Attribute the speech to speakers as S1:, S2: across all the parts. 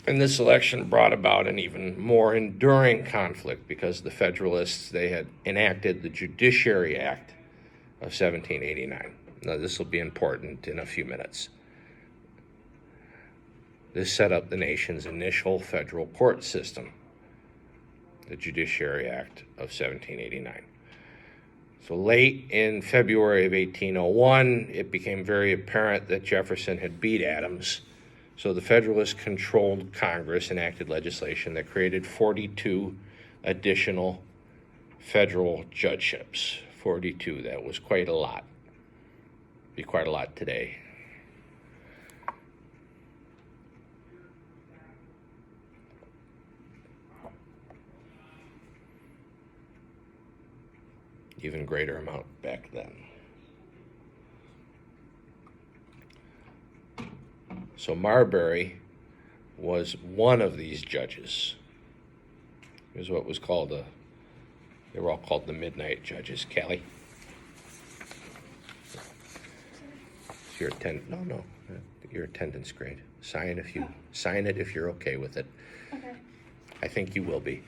S1: And this election brought about an even more enduring conflict because the Federalists, they had enacted the Judiciary Act of 1789. Now, this will be important in a few minutes. This set up the nation's initial federal court system, the Judiciary Act of 1789. So late in February of 1801, it became very apparent that Jefferson had beat Adams. So the Federalists controlled Congress, enacted legislation that created 42 additional federal judgeships. 42, that was quite a lot. Be quite a lot today. Even greater amount back then. So Marbury was one of these judges. It was what was called they were all called the midnight judges. Callie? It's your your attendance grade. Sign it if you're okay with it.
S2: Okay.
S1: I think you will be.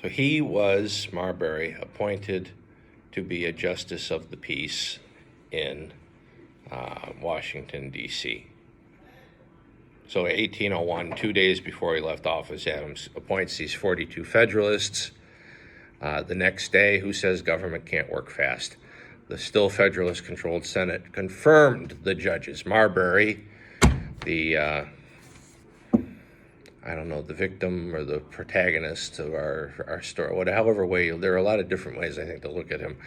S1: So he was, Marbury, appointed to be a justice of the peace in Washington, D.C. So 1801, 2 days before he left office, Adams appoints these 42 Federalists. The next day, who says government can't work fast? The still Federalist-controlled Senate confirmed the judges. Marbury, the the victim or the protagonist of our story, however way, there are a lot of different ways, I think, to look at him,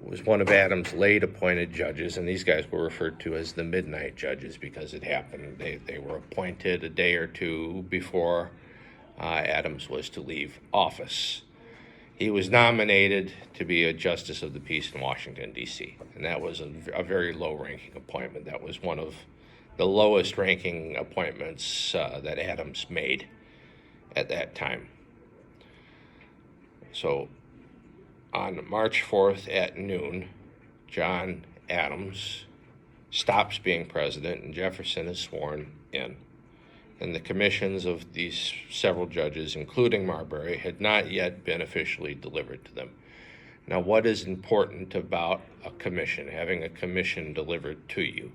S1: was one of Adams' late appointed judges, and these guys were referred to as the midnight judges because it happened. They were appointed a day or two before Adams was to leave office. He was nominated to be a justice of the peace in Washington, D.C., and that was a very low-ranking appointment. That was one of the lowest ranking appointments that Adams made at that time. So on March 4th at noon, John Adams stops being president and Jefferson is sworn in. And the commissions of these several judges, including Marbury, had not yet been officially delivered to them. Now, what is important about a commission, having a commission delivered to you?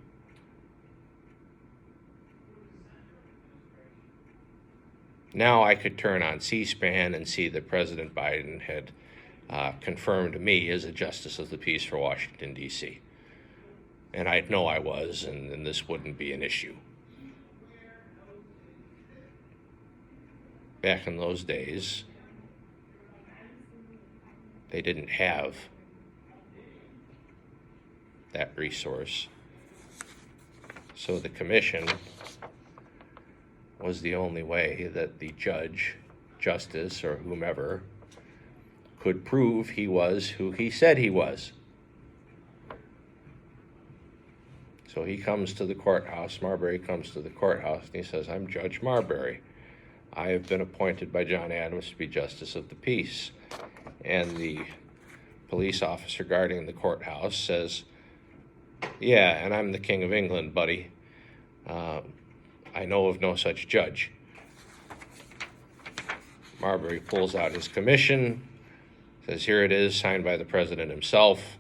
S1: Now I could turn on C-SPAN and see that President Biden had confirmed me as a justice of the peace for Washington, D.C. And I'd know I was, and this wouldn't be an issue. Back in those days, they didn't have that resource. So the commission was the only way that the judge, justice, or whomever could prove he was who he said he was. So he comes to the courthouse, Marbury comes to the courthouse, and he says, "I'm Judge Marbury. I have been appointed by John Adams to be justice of the peace." And the police officer guarding the courthouse says, "Yeah, and I'm the King of England, buddy. I know of no such judge." Marbury pulls out his commission, says, "Here it is, signed by the president himself."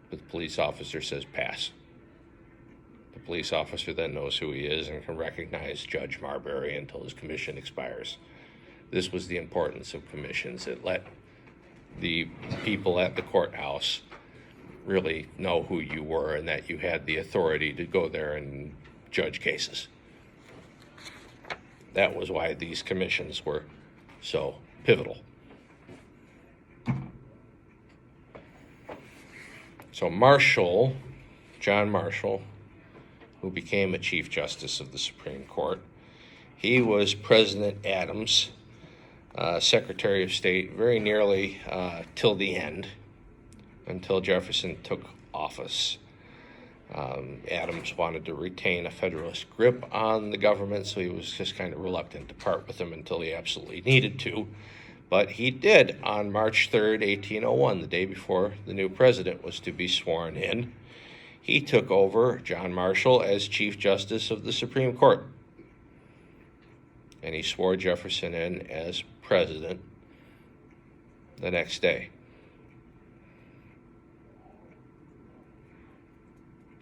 S1: But the police officer says, "Pass." The police officer then knows who he is and can recognize Judge Marbury until his commission expires. This was the importance of commissions. It let the people at the courthouse really know who you were and that you had the authority to go there and judge cases. That was why these commissions were so pivotal. So John Marshall, who became a Chief Justice of the Supreme Court, he was President Adams' Secretary of State very nearly till the end, until Jefferson took office. Adams wanted to retain a federalist grip on the government, so he was just kind of reluctant to part with them until he absolutely needed to. But he did on March 3rd, 1801, the day before the new president was to be sworn in. He took over John Marshall as Chief Justice of the Supreme Court. And he swore Jefferson in as president the next day.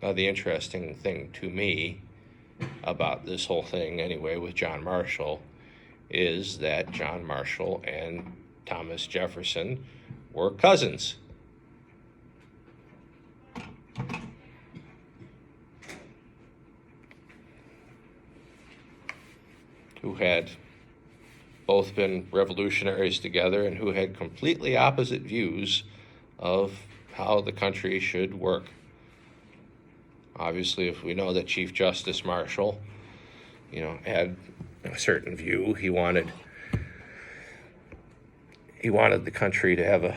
S1: Now, the interesting thing to me about this whole thing, anyway, with John Marshall, is that John Marshall and Thomas Jefferson were cousins. Who had both been revolutionaries together and who had completely opposite views of how the country should work. Obviously, if we know that Chief Justice Marshall, had a certain view, he wanted the country to have a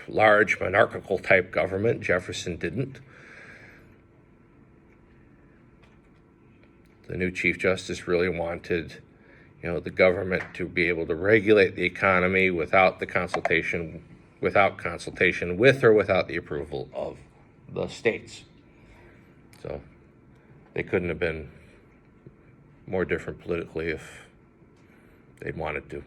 S1: large monarchical type government. Jefferson didn't. The new Chief Justice really wanted, the government to be able to regulate the economy without consultation with or without the approval of the states. So they couldn't have been more different politically if they'd wanted to.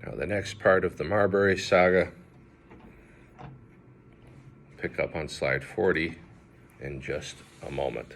S1: Now, the next part of the Marbury saga, pick up on slide 40 in just a moment.